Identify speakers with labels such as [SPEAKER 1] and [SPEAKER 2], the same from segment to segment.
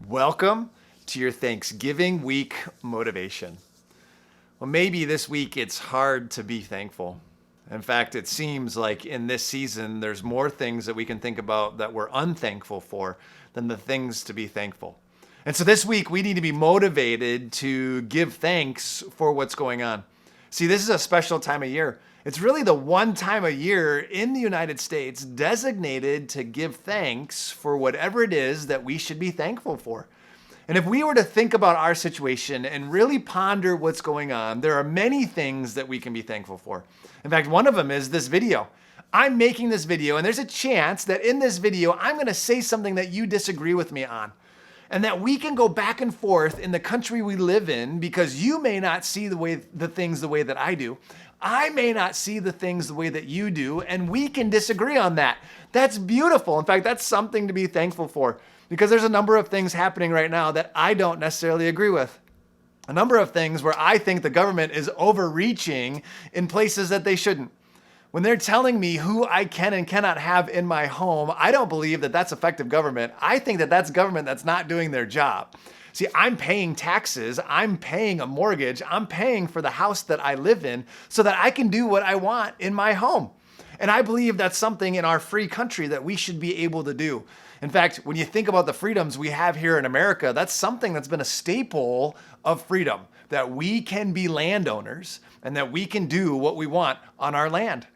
[SPEAKER 1] Welcome to your Thanksgiving week motivation. Well, maybe this week it's hard to be thankful. In fact, it seems like in this season, there's more things that we can think about that we're unthankful for than the things to be thankful. And so this week, we need to be motivated to give thanks for what's going on. See, this is a special time of year. It's really the one time a year in the United States designated to give thanks for whatever it is that we should be thankful for. And if we were to think about our situation and really ponder what's going on, there are many things that we can be thankful for. In fact, one of them is this video. I'm making this video, and there's a chance that in this video, I'm going to say something that you disagree with me on. And that we can go back and forth in the country we live in because you may not see the things the way that I do. I may not see the things the way that you do, and we can disagree on that. That's beautiful. In fact, that's something to be thankful for because there's a number of things happening right now that I don't necessarily agree with. A number of things where I think the government is overreaching in places that they shouldn't. When they're telling me who I can and cannot have in my home, I don't believe that that's effective government. I think that that's government that's not doing their job. See, I'm paying taxes, I'm paying a mortgage, I'm paying for the house that I live in so that I can do what I want in my home. And I believe that's something in our free country that we should be able to do. In fact, when you think about the freedoms we have here in America, that's something that's been a staple of freedom, that we can be landowners and that we can do what we want on our land.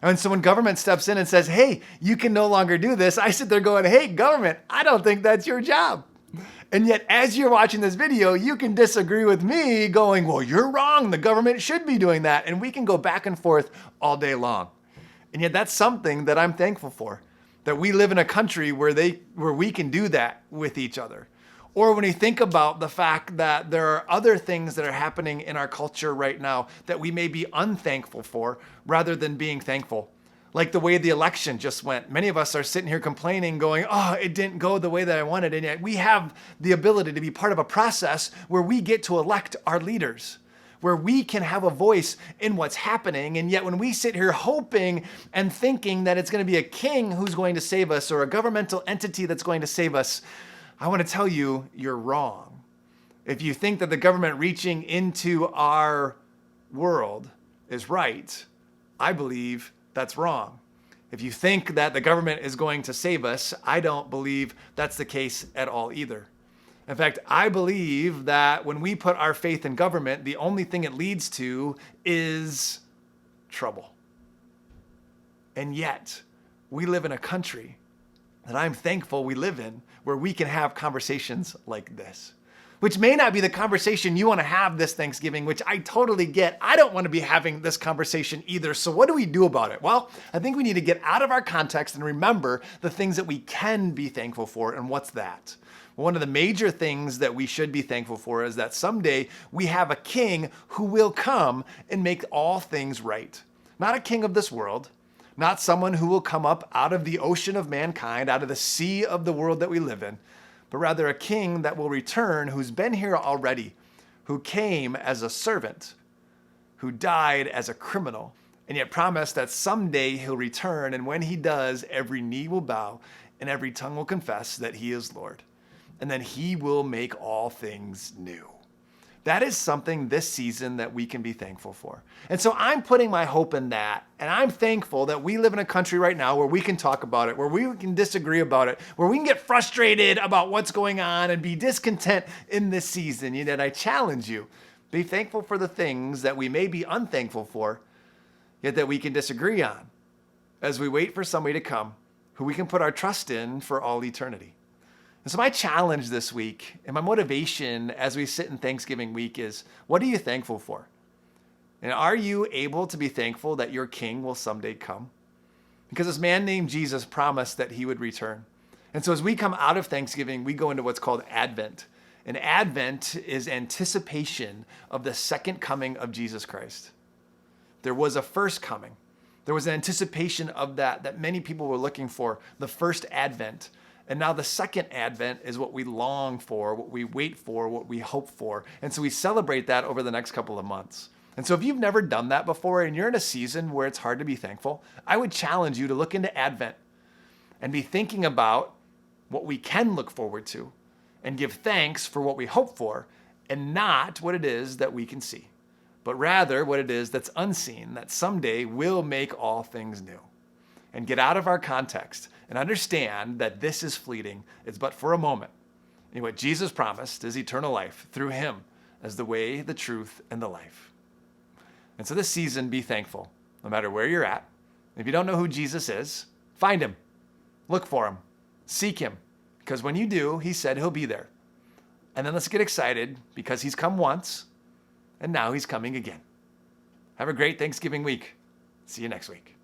[SPEAKER 1] And so when government steps in and says, hey, you can no longer do this, I sit there going, hey, government, I don't think that's your job. And yet, as you're watching this video, you can disagree with me going, well, you're wrong. The government should be doing that. And we can go back and forth all day long. And yet that's something that I'm thankful for, that we live in a country where we can do that with each other. Or when you think about the fact that there are other things that are happening in our culture right now that we may be unthankful for rather than being thankful. Like the way the election just went. Many of us are sitting here complaining, going, oh, it didn't go the way that I wanted. And yet we have the ability to be part of a process where we get to elect our leaders, where we can have a voice in what's happening. And yet when we sit here hoping and thinking that it's going to be a king who's going to save us or a governmental entity that's going to save us, I want to tell you, you're wrong. If you think that the government reaching into our world is right, I believe that's wrong. If you think that the government is going to save us, I don't believe that's the case at all either. In fact, I believe that when we put our faith in government, the only thing it leads to is trouble. And yet, we live in a country that I'm thankful we live in where we can have conversations like this, which may not be the conversation you want to have this Thanksgiving, which I totally get. I don't want to be having this conversation either. So what do we do about it? Well, I think we need to get out of our context and remember the things that we can be thankful for. And what's that? Well, one of the major things that we should be thankful for is that someday we have a king who will come and make all things right. Not a king of this world, not someone who will come up out of the ocean of mankind, out of the sea of the world that we live in, but rather a king that will return who's been here already, who came as a servant, who died as a criminal, and yet promised that someday he'll return, and when he does, every knee will bow and every tongue will confess that he is Lord, and then he will make all things new. That is something this season that we can be thankful for. And so I'm putting my hope in that. And I'm thankful that we live in a country right now where we can talk about it, where we can disagree about it, where we can get frustrated about what's going on and be discontent in this season. Yet I challenge you, be thankful for the things that we may be unthankful for, yet that we can disagree on as we wait for somebody to come who we can put our trust in for all eternity. And so my challenge this week and my motivation as we sit in Thanksgiving week is, what are you thankful for? And are you able to be thankful that your king will someday come? Because this man named Jesus promised that he would return. And so as we come out of Thanksgiving, we go into what's called Advent. And Advent is anticipation of the second coming of Jesus Christ. There was a first coming. There was an anticipation of that many people were looking for, the first Advent. And now the second Advent is what we long for, what we wait for, what we hope for. And so we celebrate that over the next couple of months. And so if you've never done that before and you're in a season where it's hard to be thankful, I would challenge you to look into Advent and be thinking about what we can look forward to and give thanks for what we hope for and not what it is that we can see, but rather what it is that's unseen, that someday will make all things new. And get out of our context and understand that this is fleeting. It's but for a moment. And what Jesus promised is eternal life through him as the way, the truth, and the life. And so this season, be thankful, no matter where you're at. If you don't know who Jesus is, find him, look for him, seek him, because when you do, he said he'll be there. And then let's get excited because he's come once and now he's coming again. Have a great Thanksgiving week. See you next week.